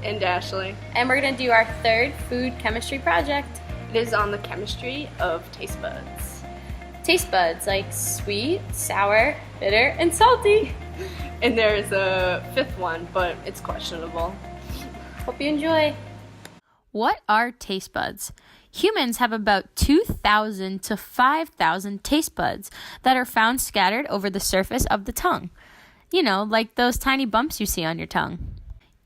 And Ashley. And we're going to do our third food chemistry project. It is on the chemistry of taste buds. Taste buds, like sweet, sour, bitter, and salty. And there's a fifth one, but it's questionable. Hope you enjoy. What are taste buds? Humans have about 2,000 to 5,000 taste buds that are found scattered over the surface of the tongue. You know, like those tiny bumps you see on your tongue.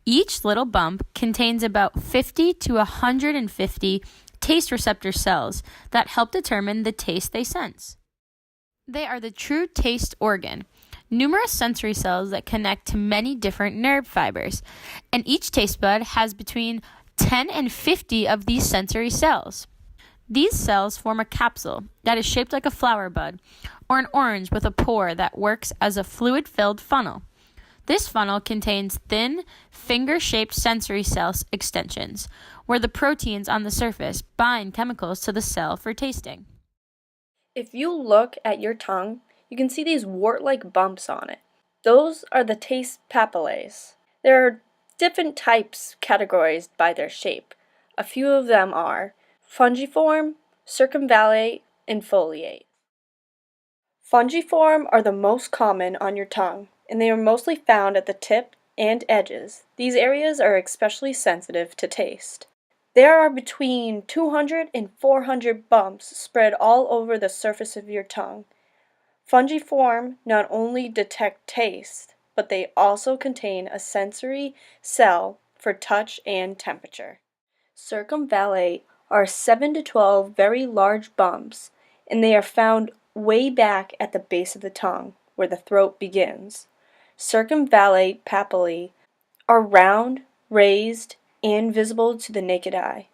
Each little bump contains about 50 to 150 taste receptor cells that help determine the taste they sense. They are the true taste organ. Numerous sensory cells that connect to many different nerve fibers, and each taste bud has between 10 and 50 of these sensory cells. These cells form a capsule that is shaped like a flower bud, or an orange with a pore that works as a fluid-filled funnel. This funnel contains thin, finger-shaped sensory cell extensions, where the proteins on the surface bind chemicals to the cell for tasting. If you look at your tongue, you can see these wart-like bumps on it. Those are the taste papillae. There are different types categorized by their shape. A few of them are fungiform, circumvallate, and foliate. Fungiform are the most common on your tongue, and they are mostly found at the tip and edges. These areas are especially sensitive to taste. There are between 200 and 400 bumps spread all over the surface of your tongue. Fungiform not only detect taste, but they also contain a sensory cell for touch and temperature. Circumvallate are 7 to 12 very large bumps, and they are found way back at the base of the tongue, where the throat begins. Circumvallate papillae are round, raised, and visible to the naked eye.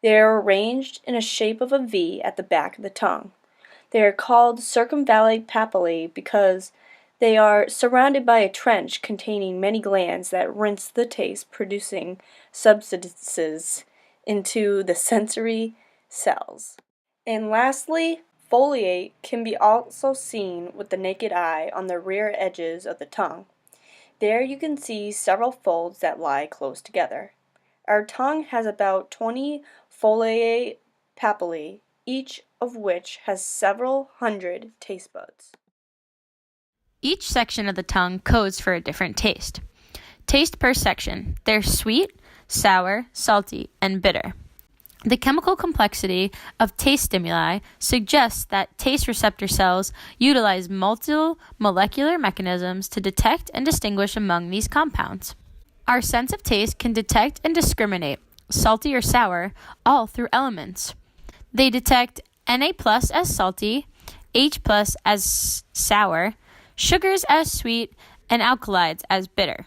They are arranged in a shape of a V at the back of the tongue. They are called circumvallate papillae because they are surrounded by a trench containing many glands that rinse the taste-producing substances into the sensory cells. And lastly, foliate can be also seen with the naked eye on the rear edges of the tongue. There you can see several folds that lie close together. Our tongue has about 20 foliate papillae, each of which has several hundred taste buds. Each section of the tongue codes for a different taste. Taste per section. They're sweet, sour, salty, and bitter. The chemical complexity of taste stimuli suggests that taste receptor cells utilize multiple molecular mechanisms to detect and distinguish among these compounds. Our sense of taste can detect and discriminate salty or sour all through elements. They detect Na+ as salty, H+ as sour, sugars as sweet, and alkalides as bitter.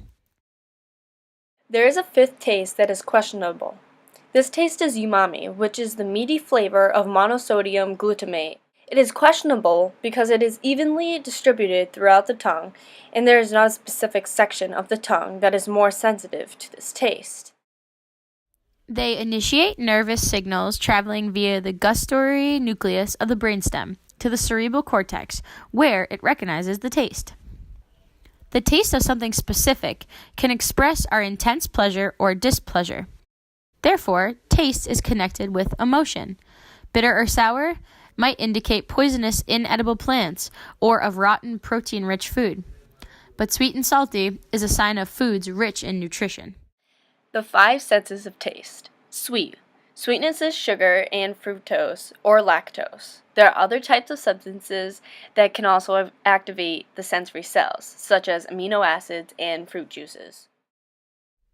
There is a fifth taste that is questionable. This taste is umami, which is the meaty flavor of monosodium glutamate. It is questionable because it is evenly distributed throughout the tongue, and there is not a specific section of the tongue that is more sensitive to this taste. They initiate nervous signals traveling via the gustatory nucleus of the brainstem to the cerebral cortex, where it recognizes the taste. The taste of something specific can express our intense pleasure or displeasure. Therefore, taste is connected with emotion. Bitter or sour might indicate poisonous inedible plants or of rotten protein-rich food. But sweet and salty is a sign of foods rich in nutrition. The 5 senses of taste. Sweet. Sweetness is sugar and fructose or lactose. There are other types of substances that can also activate the sensory cells, such as amino acids and fruit juices.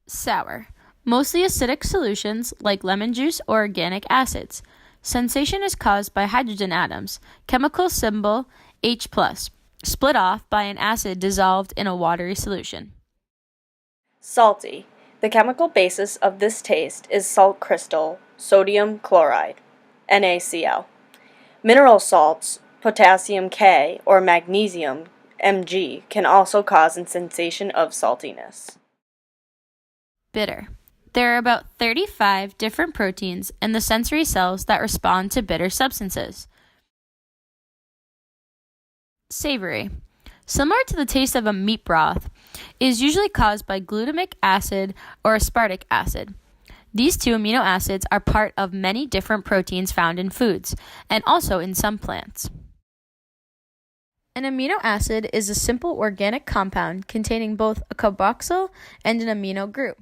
Sour. Mostly acidic solutions like lemon juice or organic acids. Sensation is caused by hydrogen atoms, chemical symbol H+, split off by an acid dissolved in a watery solution. Salty. The chemical basis of this taste is salt crystal, sodium chloride, NaCl. Mineral salts, potassium K or magnesium Mg, can also cause a sensation of saltiness. Bitter. There are about 35 different proteins in the sensory cells that respond to bitter substances. Savory. similar to the taste of a meat broth, is usually caused by glutamic acid or aspartic acid. These two amino acids are part of many different proteins found in foods, and also in some plants. An amino acid is a simple organic compound containing both a carboxyl and an amino group.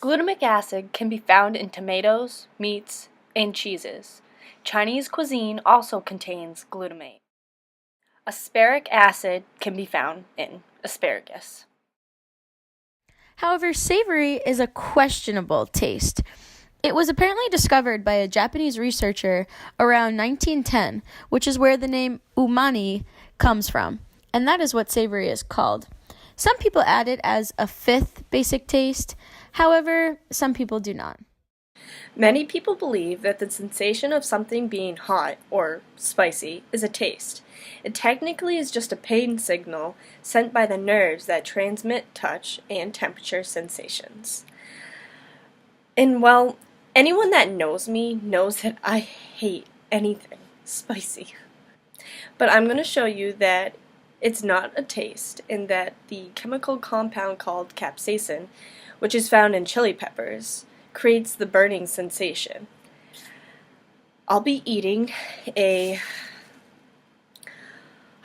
Glutamic acid can be found in tomatoes, meats, and cheeses. Chinese cuisine also contains glutamate. Aspartic acid can be found in asparagus. However, savory is a questionable taste. It was apparently discovered by a Japanese researcher around 1910, which is where the name umami comes from, and that is what savory is called. Some people add it as a fifth basic taste, however, some people do not. Many people believe that the sensation of something being hot or spicy is a taste. It technically is just a pain signal sent by the nerves that transmit touch and temperature sensations. And well, anyone that knows me knows that I hate anything spicy. But I'm going to show you that it's not a taste, and that the chemical compound called capsaicin, which is found in chili peppers, creates the burning sensation. I'll be eating a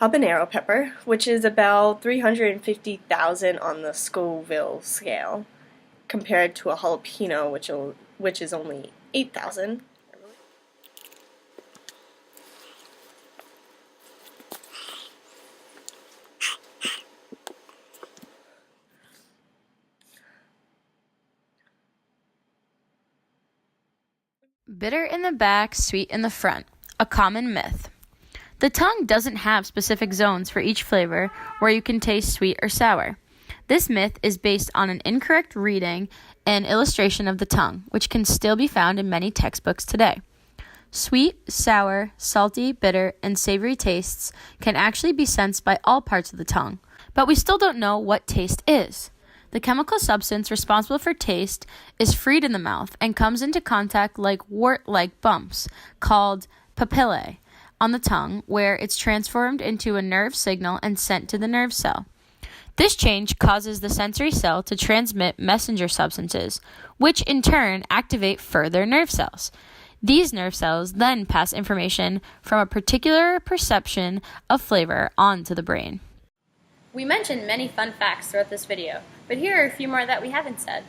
habanero pepper, which is about 350,000 on the Scoville scale, compared to a jalapeno, which is only 8,000. Bitter in the back, sweet in the front. A common myth. The tongue doesn't have specific zones for each flavor where you can taste sweet or sour. This myth is based on an incorrect reading and illustration of the tongue, which can still be found in many textbooks today. Sweet, sour, salty, bitter, and savory tastes can actually be sensed by all parts of the tongue, but we still don't know what taste is. The chemical substance responsible for taste is freed in the mouth and comes into contact like wart-like bumps, called papillae, on the tongue, where it's transformed into a nerve signal and sent to the nerve cell. This change causes the sensory cell to transmit messenger substances, which in turn activate further nerve cells. These nerve cells then pass information from a particular perception of flavor onto the brain. We mentioned many fun facts throughout this video, but here are a few more that we haven't said.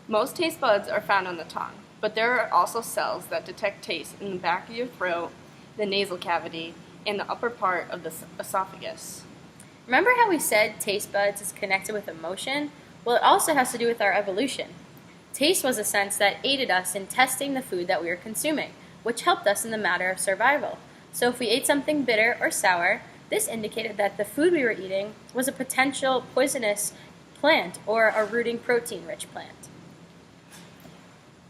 Most taste buds are found on the tongue, but there are also cells that detect taste in the back of your throat, the nasal cavity, and the upper part of the esophagus. Remember how we said taste buds is connected with emotion? Well, it also has to do with our evolution. Taste was a sense that aided us in testing the food that we were consuming, which helped us in the matter of survival. So if we ate something bitter or sour, this indicated that the food we were eating was a potential poisonous plant or a rooting protein-rich plant.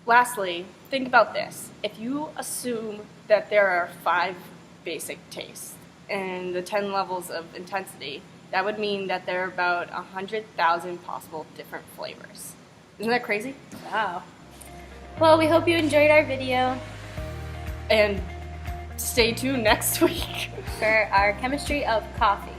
Lastly, think about this. If you assume that there are 5 basic tastes and the 10 levels of intensity, that would mean that there are about 100,000 possible different flavors. Isn't that crazy? Wow. Well, we hope you enjoyed our video. And stay tuned next week for our chemistry of coffee.